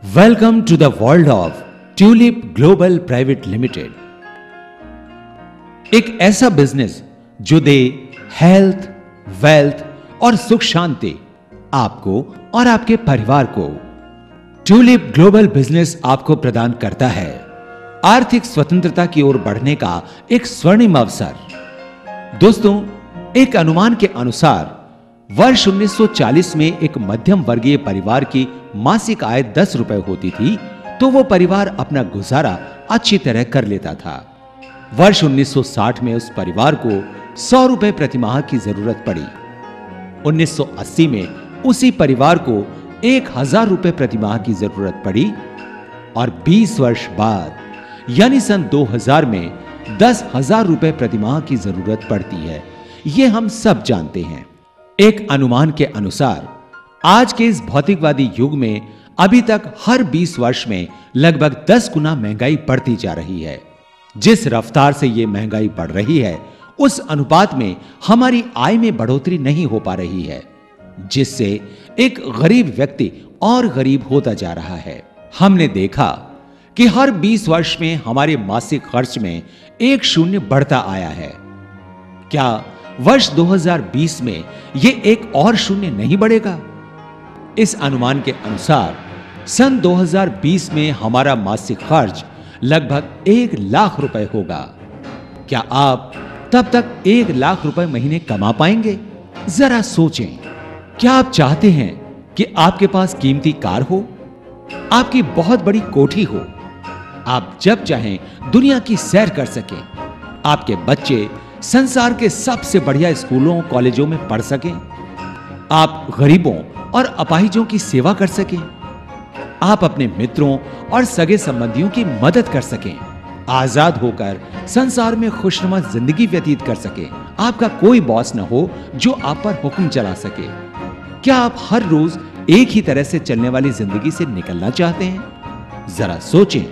Welcome to the world of tulip global private limited. एक ऐसा business जो दे health, wealth और सुख शांति आपको और आपके परिवार को। ट्यूलिप ग्लोबल बिजनेस आपको प्रदान करता है आर्थिक स्वतंत्रता की ओर बढ़ने का एक स्वर्णिम अवसर। दोस्तों, एक अनुमान के अनुसार वर्ष 1940 में एक मध्यम वर्गीय परिवार की मासिक आय 10 रुपए होती थी तो वो परिवार अपना गुजारा अच्छी तरह कर लेता था। वर्ष 1960 में उस परिवार को 100 रुपए प्रति माह की जरूरत पड़ी। 1980 में उसी परिवार को 1000 रुपए प्रति माह की जरूरत पड़ी और 20 वर्ष बाद यानी सन 2000 में 10,000 रुपए प्रति माह की जरूरत पड़ती है। ये हम सब जानते हैं। एक अनुमान के अनुसार आज के इस भौतिकवादी युग में अभी तक हर 20 वर्ष में लगभग 10 गुना महंगाई बढ़ती जा रही है। जिस रफ्तार से यह महंगाई बढ़ रही है उस अनुपात में हमारी आय में बढ़ोतरी नहीं हो पा रही है, जिससे एक गरीब व्यक्ति और गरीब होता जा रहा है। हमने देखा कि हर 20 वर्ष में हमारे मासिक खर्च में एक शून्य बढ़ता आया है। क्या वर्ष 2020 में यह एक और शून्य नहीं बढ़ेगा? इस अनुमान के अनुसार सन 2020 में हमारा मासिक खर्च लगभग 1 लाख रुपए होगा। क्या आप तब तक 1 लाख रुपए महीने कमा पाएंगे? जरा सोचें। क्या आप चाहते हैं कि आपके पास कीमती कार हो, आपकी बहुत बड़ी कोठी हो, आप जब चाहें दुनिया की सैर कर सकें, आपके बच्चे संसार के सबसे बढ़िया स्कूलों कॉलेजों में पढ़ सकें, आप गरीबों और अपाहिजों की सेवा कर सकें, आप अपने मित्रों और सगे संबंधियों की मदद कर सकें, आजाद होकर संसार में खुशनुमा जिंदगी व्यतीत कर सकें, आपका कोई बॉस न हो जो आप पर हुक्म चला सके। क्या आप हर रोज एक ही तरह से चलने वाली जिंदगी से निकलना चाहते हैं? जरा सोचें,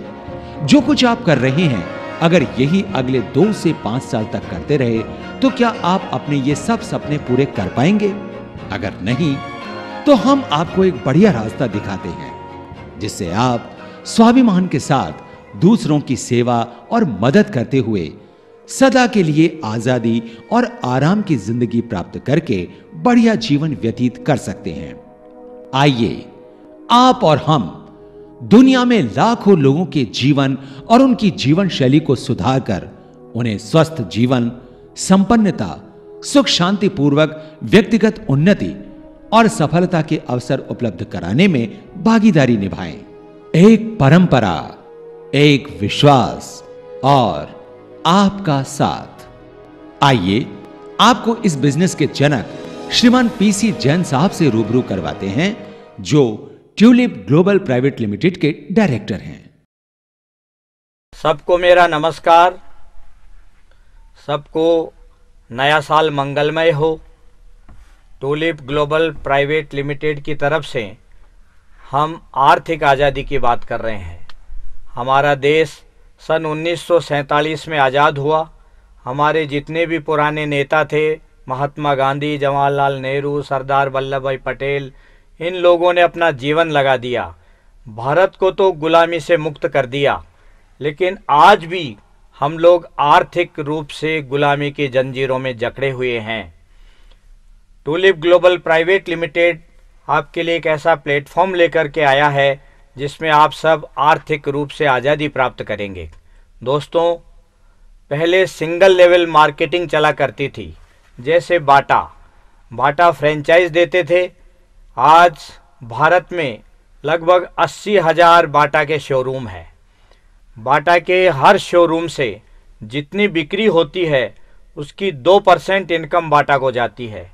जो कुछ आप कर रहे हैं अगर यही अगले 2 से 5 साल तक करते रहे तो क्या आप अपने ये सब सपने पूरे कर पाएंगे? अगर नहीं तो हम आपको एक बढ़िया रास्ता दिखाते हैं जिससे आप स्वाभिमान के साथ दूसरों की सेवा और मदद करते हुए सदा के लिए आजादी और आराम की जिंदगी प्राप्त करके बढ़िया जीवन व्यतीत कर सकते हैं। आइए आप और हम दुनिया में लाखों लोगों के जीवन और उनकी जीवन शैली को सुधारकर उन्हें स्वस्थ जीवन, संपन्नता, सुख शांति पूर्वक व्यक्तिगत उन्नति और सफलता के अवसर उपलब्ध कराने में भागीदारी निभाएं। एक परंपरा, एक विश्वास और आपका साथ। आइए आपको इस बिजनेस के जनक श्रीमान पीसी जैन साहब से रूबरू करवाते हैं जो ट्यूलिप ग्लोबल प्राइवेट लिमिटेड के डायरेक्टर हैं। सबको मेरा नमस्कार। सबको नया साल मंगलमय हो। ट्यूलिप ग्लोबल प्राइवेट लिमिटेड की तरफ से हम आर्थिक आज़ादी की बात कर रहे हैं। हमारा देश सन 1947 में आज़ाद हुआ। हमारे जितने भी पुराने नेता थे, महात्मा गांधी, जवाहरलाल नेहरू, सरदार वल्लभ भाई पटेल, इन लोगों ने अपना जीवन लगा दिया। भारत को तो गुलामी से मुक्त कर दिया, लेकिन आज भी हम लोग आर्थिक रूप से गुलामी की जंजीरों में जकड़े हुए हैं। ट्यूलिप ग्लोबल प्राइवेट लिमिटेड आपके लिए एक ऐसा प्लेटफॉर्म लेकर के आया है जिसमें आप सब आर्थिक रूप से आज़ादी प्राप्त करेंगे। दोस्तों, पहले सिंगल लेवल मार्केटिंग चला करती थी, जैसे बाटा फ्रेंचाइज देते थे। आज भारत में लगभग 80,000 बाटा के शोरूम हैं। बाटा के हर शोरूम से जितनी बिक्री होती है उसकी 2% इनकम बाटा को जाती है।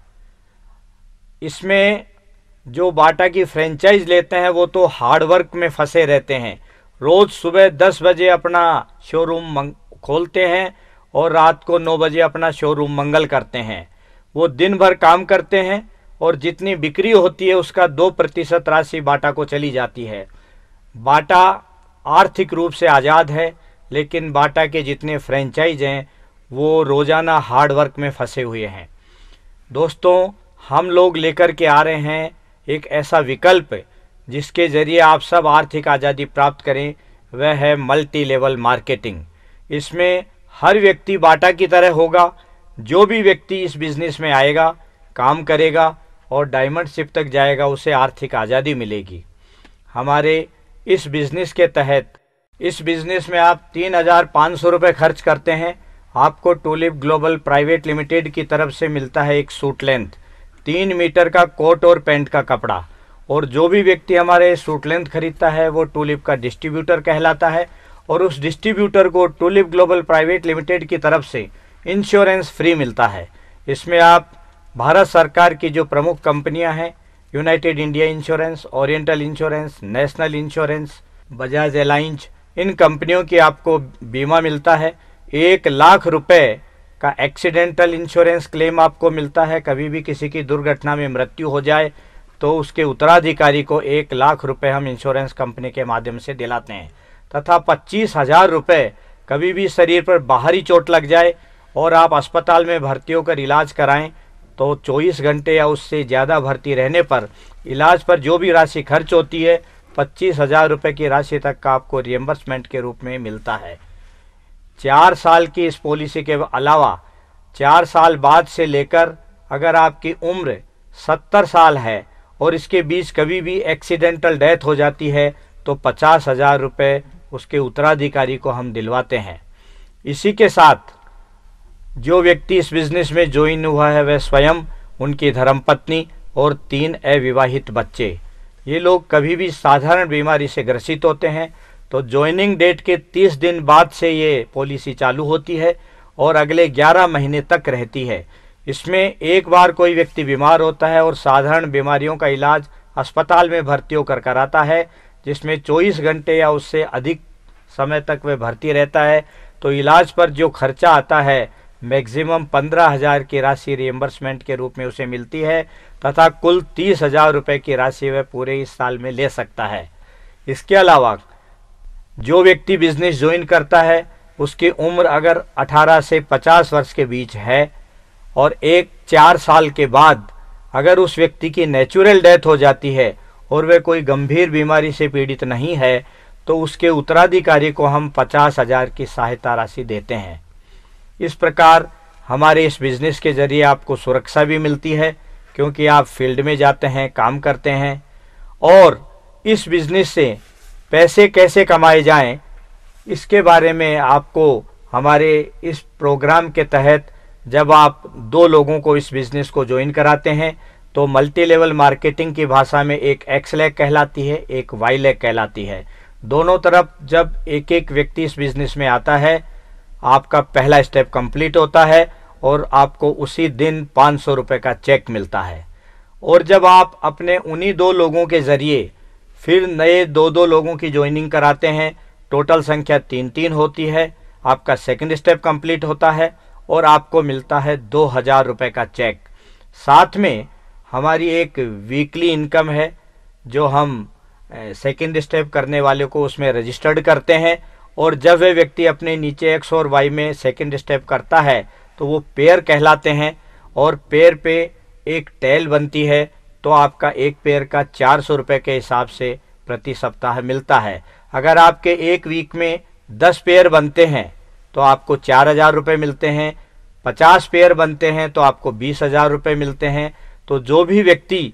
इसमें जो बाटा की फ्रेंचाइज लेते हैं वो तो हार्ड वर्क में फंसे रहते हैं। रोज़ सुबह 10 बजे अपना शोरूम खोलते हैं और रात को 9 बजे अपना शोरूम मंगल करते हैं। वो दिन भर काम करते हैं और जितनी बिक्री होती है उसका 2% राशि बाटा को चली जाती है। बाटा आर्थिक रूप से आज़ाद है, लेकिन बाटा के जितने फ्रेंचाइज हैं वो रोज़ाना हार्ड वर्क में फंसे हुए हैं। दोस्तों, हम लोग लेकर के आ रहे हैं एक ऐसा विकल्प जिसके ज़रिए आप सब आर्थिक आज़ादी प्राप्त करें, वह है मल्टी लेवल मार्केटिंग। इसमें हर व्यक्ति बाटा की तरह होगा। जो भी व्यक्ति इस बिज़नेस में आएगा, काम करेगा और डायमंड शिप तक जाएगा, उसे आर्थिक आज़ादी मिलेगी। हमारे इस बिज़नेस के तहत, इस बिज़नेस में आप 3,500 रुपये खर्च करते हैं, आपको टूलिप ग्लोबल प्राइवेट लिमिटेड की तरफ से मिलता है एक सूट लेंथ, 3 मीटर का कोट और पैंट का कपड़ा। और जो भी व्यक्ति हमारे सूट लेंथ खरीदता है वो टूलिप का डिस्ट्रीब्यूटर कहलाता है, और उस डिस्ट्रीब्यूटर को टूलिप ग्लोबल प्राइवेट लिमिटेड की तरफ से इंश्योरेंस फ्री मिलता है। इसमें आप भारत सरकार की जो प्रमुख कंपनियां हैं, United India Insurance, Oriental Insurance, National Insurance, Bajaj Allianz, इन कंपनियों की आपको बीमा मिलता है। 1 लाख रुपए का एक्सीडेंटल इंश्योरेंस क्लेम आपको मिलता है। कभी भी किसी की दुर्घटना में मृत्यु हो जाए तो उसके उत्तराधिकारी को 1 लाख रुपए हम इंश्योरेंस कंपनी के माध्यम से दिलाते हैं। तथा 25,000 रुपये कभी भी शरीर पर बाहरी चोट लग जाए और आप अस्पताल में भर्ती होकर इलाज कराएं तो 24 घंटे या उससे ज़्यादा भर्ती रहने पर इलाज पर जो भी राशि खर्च होती है, 25,000 रुपये की राशि तक का आपको रिएम्बर्समेंट के रूप में मिलता है। 4 साल की इस पॉलिसी के अलावा 4 साल बाद से लेकर अगर आपकी उम्र 70 साल है और इसके बीच कभी भी एक्सीडेंटल डेथ हो जाती है तो 50,000 रुपये उसके उत्तराधिकारी को हम दिलवाते हैं। इसी के साथ जो व्यक्ति इस बिज़नेस में ज्वाइन हुआ है वह स्वयं, उनकी धर्मपत्नी और 3 अविवाहित बच्चे, ये लोग कभी भी साधारण बीमारी से ग्रसित होते हैं तो ज्वाइनिंग डेट के 30 दिन बाद से ये पॉलिसी चालू होती है और अगले 11 महीने तक रहती है। इसमें एक बार कोई व्यक्ति बीमार होता है और साधारण बीमारियों का इलाज अस्पताल में भर्ती होकर कराता है, जिसमें 24 घंटे या उससे अधिक समय तक वह भर्ती रहता है, तो इलाज पर जो खर्चा आता है मैक्सिमम 15,000 की राशि रिएम्बर्समेंट के रूप में उसे मिलती है तथा कुल 30,000 रुपये की राशि वह पूरे इस साल में ले सकता है। इसके अलावा जो व्यक्ति बिजनेस ज्वाइन करता है उसकी उम्र अगर 18 से 50 वर्ष के बीच है और 4 साल के बाद अगर उस व्यक्ति की नेचुरल डेथ हो जाती है और वह कोई गंभीर बीमारी से पीड़ित नहीं है तो उसके उत्तराधिकारी को हम 50,000 की सहायता राशि देते हैं। इस प्रकार हमारे इस बिज़नेस के ज़रिए आपको सुरक्षा भी मिलती है, क्योंकि आप फील्ड में जाते हैं, काम करते हैं। और इस बिज़नेस से पैसे कैसे कमाए जाएं, इसके बारे में आपको हमारे इस प्रोग्राम के तहत जब आप 2 लोगों को इस बिज़नेस को ज्वाइन कराते हैं तो मल्टी लेवल मार्केटिंग की भाषा में एक एक्स लैग कहलाती है, एक वाई लैग कहलाती है। दोनों तरफ जब एक एक व्यक्ति इस बिज़नेस में आता है, आपका पहला स्टेप कंप्लीट होता है और आपको उसी दिन 500 रुपये का चेक मिलता है। और जब आप अपने उन्हीं 2 लोगों के ज़रिए फिर नए 2 लोगों की ज्वाइनिंग कराते हैं, टोटल संख्या 3 होती है, आपका सेकंड स्टेप कंप्लीट होता है और आपको मिलता है 2,000 रुपये का चेक। साथ में हमारी एक वीकली इनकम है जो हम सेकंड स्टेप करने वाले को उसमें रजिस्टर्ड करते हैं, और जब वह व्यक्ति अपने नीचे एक्स और वाई में सेकंड स्टेप करता है तो वो पेयर कहलाते हैं, और पेयर पे एक टेल बनती है तो आपका एक पेयर का 400 रुपये के हिसाब से प्रति सप्ताह मिलता है। अगर आपके एक वीक में 10 पेयर बनते हैं तो आपको 4,000 रुपये मिलते हैं, 50 पेयर बनते हैं तो आपको 20,000 रुपये मिलते हैं। तो जो भी व्यक्ति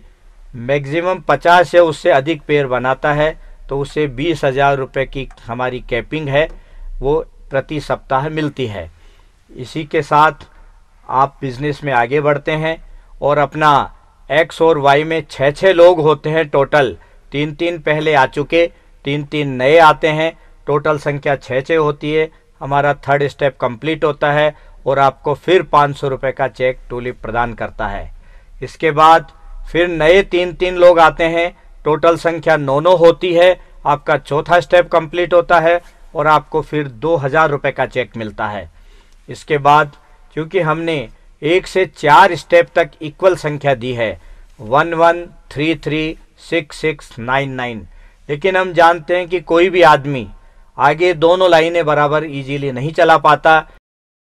मैक्सिमम 50 या उससे अधिक पेयर बनाता है तो उसे 20,000 रुपये की हमारी कैपिंग है वो प्रति सप्ताह मिलती है। इसी के साथ आप बिज़नेस में आगे बढ़ते हैं और अपना एक्स और वाई में 6 लोग होते हैं टोटल, 3 पहले आ चुके, 3 नए आते हैं, टोटल संख्या 6 होती है। हमारा थर्ड स्टेप कंप्लीट होता है और आपको फिर 500 रुपये का चेक टूलिप प्रदान करता है। इसके बाद फिर नए 3 लोग आते हैं, टोटल संख्या 9 होती है। आपका चौथा स्टेप कंप्लीट होता है और आपको फिर 2,000 रुपये का चेक मिलता है। इसके बाद क्योंकि हमने 1 से 4 स्टेप तक इक्वल संख्या दी है, 1 1 3 3 6 6 9 9, लेकिन हम जानते हैं कि कोई भी आदमी आगे दोनों लाइनें बराबर इजीली नहीं चला पाता,